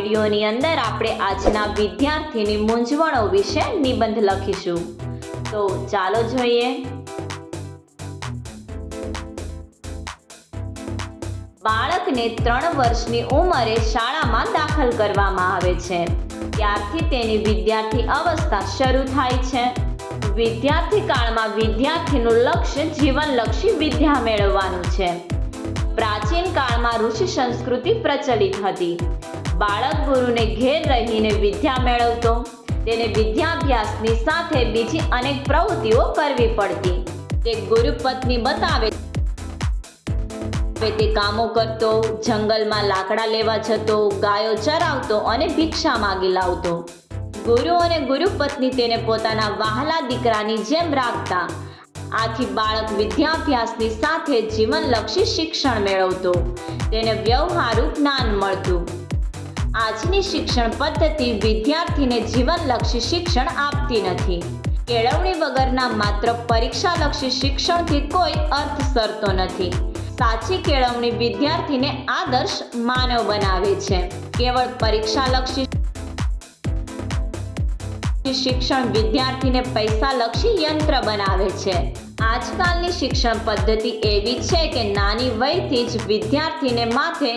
વિડીયોની અંદર આપણે આજના વિદ્યાર્થીની મૂંઝવણો વિશે નિબંધ લખીશું. તો ચાલો જોઈએ. બાળકને 3 વર્ષની ઉંમરે શાળામાં દાખલ કરવામાં આવે છે. ત્યારથી તેની વિદ્યાર્થી અવસ્થા શરૂ થાય છે. વિદ્યાર્થી કાળમાં વિદ્યાર્થીનું લક્ષ્ય જીવનલક્ષી વિદ્યા મેળવવાનું છે. પ્રાચીન કાળમાં ઋષિ સંસ્કૃતિ પ્રચલિત હતી. બાળક ગુરુને ઘેર રહીને વિદ્યા મેળવતો. તેને વિદ્યાભ્યાસની સાથે બીજી અનેક પ્રવૃત્તિઓ કરવી પડતી. તે ગુરુ પત્ની બતાવે તે કામો કરતો, જંગલમાં લાકડા લેવા જતો, ગાયો ચરાવતો અને ભિક્ષા માગી લાવતો. ગુરુ અને ગુરુ પત્ની તેને પોતાના વહાલા દીકરાની જેમ રાખતા. આથી બાળક વિદ્યાભ્યાસની સાથે જીવનલક્ષી શિક્ષણ મેળવતો. તેને વ્યવહારુ જ્ઞાન મળતું. આજની શિક્ષણ પદ્ધતિ વિદ્યાર્થીને જીવનલક્ષી શિક્ષણ આપતી નથી. કેળવણી વગરના માત્ર પરીક્ષાલક્ષી શિક્ષણથી કોઈ અર્થ સરતો નથી. સાચી કેળવણી વિદ્યાર્થીને આદર્શ માનવ બનાવે છે. કેવળ પરીક્ષાલક્ષી શિક્ષણ વિદ્યાર્થીને પૈસાલક્ષી યંત્ર બનાવે છે. આજકાલની શિક્ષણ પદ્ધતિ એવી છે કે નાની વયથી જ વિદ્યાર્થીને માથે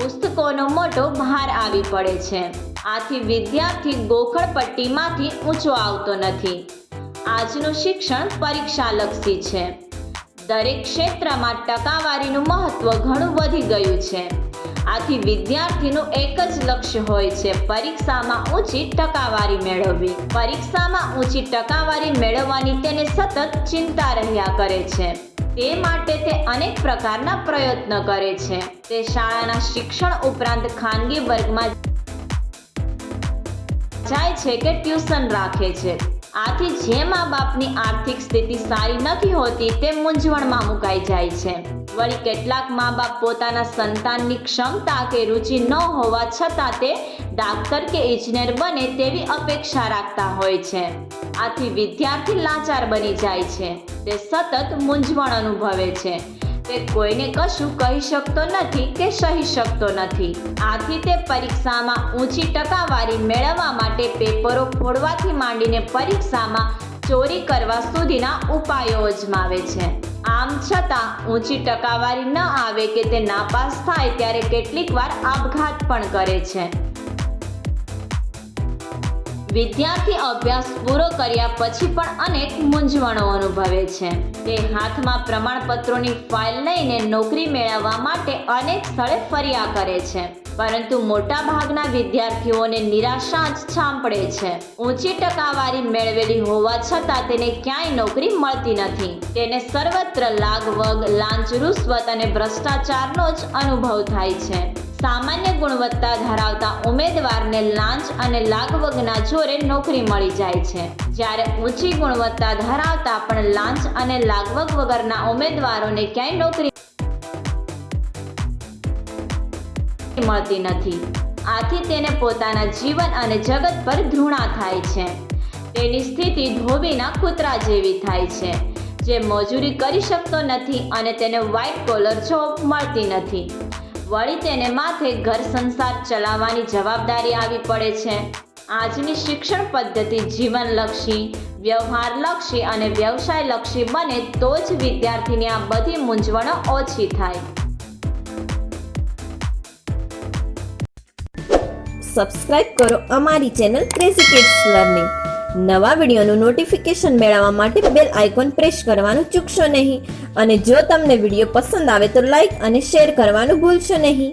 પુસ્તકોનો મોટો ભાર આવી પડે છે. આથી વિદ્યાર્થી ગોખણપટ્ટીમાંથી ઊંચો આવતો નથી. આજનું શિક્ષણ પરીક્ષાલક્ષી છે. દરેક ક્ષેત્રમાં ટકાવારીનું મહત્વ ઘણું વધી ગયું છે. આથી વિદ્યાર્થીનું એક જ લક્ષ્ય હોય છે, પરીક્ષામાં ઊંચી ટકાવારી મેળવવી. પરીક્ષામાં ઊંચી ટકાવારી મેળવવાની તેને સતત ચિંતા રહ્યા કરે છે. તે માટે તે અનેક પ્રકારના પ્રયત્ન કરે છે. તે શાળાના શિક્ષણ ઉપરાંત ખાનગી વર્ગમાં જાય છે કે ટ્યુશન રાખે છે. આથી જે મા બાપની આર્થિક સ્થિતિ સારી નથી હોતી તે મૂંઝવણમાં મુકાઈ જાય છે. વળી કેટલાક મા બાપ પોતાના સંતાનની ક્ષમતા કે રુચિ ન હોવા છતાં તે ડાક્ટર કે ઇજનેર બને તેવી અપેક્ષા રાખતા હોય છે. આથી વિદ્યાર્થી લાચાર બની જાય છે. તે સતત મૂંઝવણ અનુભવે છે. તે કોઈને કશું કહી શકતો નથી કે સહી શકતો નથી. આથી તે પરીક્ષામાં ઊંચી ટકાવારી મેળવવા માટે પેપરો ફોડવાથી માંડીને પરીક્ષામાં ચોરી કરવા સુધીના ઉપાયો અજમાવે છે. આમ છતાં ઊંચી ટકાવારી ન આવે કે તે નાપાસ થાય ત્યારે કેટલીક વાર આપઘાત પણ કરે છે. વિદ્યાર્થી અભ્યાસ પૂરો કર્યા પછી પણ અનેક મૂંઝવણો અનુભવે છે. તે હાથમાં પ્રમાણપત્રોની ફાઇલ લઈને નોકરી મેળવવા માટે અનેક સ્થળે ફર્યા કરે છે. પરંતુ મોટા ભાગના વિદ્યાર્થીઓને નિરાશા જ સાંપડે છે. ઊંચી ટકાવારી મેળવેલી હોવા છતાં તેને ક્યાંય નોકરી મળતી નથી. તેને સર્વત્ર લાગવગ, લાંચ, રૂશ્વત અને ભ્રષ્ટાચારનો જ અનુભવ થાય છે. સામાન્ય ગુણવત્તા ધરાવતા ઉમેદવારને લાંચ અને લાગવગના જોરે નોકરી મળી જાય છે. જ્યારે ઊંચી ગુણવત્તા ધરાવતા પણ લાંચ અને લાગવગ વગરના ઉમેદવારોને ક્યાંય નોકરી મળતી નથી. આથી તેને પોતાના જીવન અને જગત પર ધૃણા થાય છે. તેની સ્થિતિ ધોબીના કૂતરા જેવી થાય છે, જે મજૂરી કરી શકતો નથી અને તેને વ્હાઇટ કોલર જોબ મળતી નથી. વળી તેને માથે ઘર સંસાર ચલાવવાની જવાબદારી આવી પડે છે. આજની શિક્ષણ પદ્ધતિ જીવનલક્ષી, વ્યવહારલક્ષી અને વ્યવસાયલક્ષી બને તો જ વિદ્યાર્થીની આ બધી મૂંઝવણો ઓછી થાય. સબસ્ક્રાઇબ કરો અમારી ચેનલ ક્રેઝી કિડ્સ લર્નિંગ. નવા વિડીયોનું નોટિફિકેશન મેળવવા માટે બેલ આઇકોન પ્રેસ કરવાનું ચૂકશો નહીં. અને જો તમને વિડીયો પસંદ આવે તો લાઈક અને શેર કરવાનું ભૂલશો નહીં.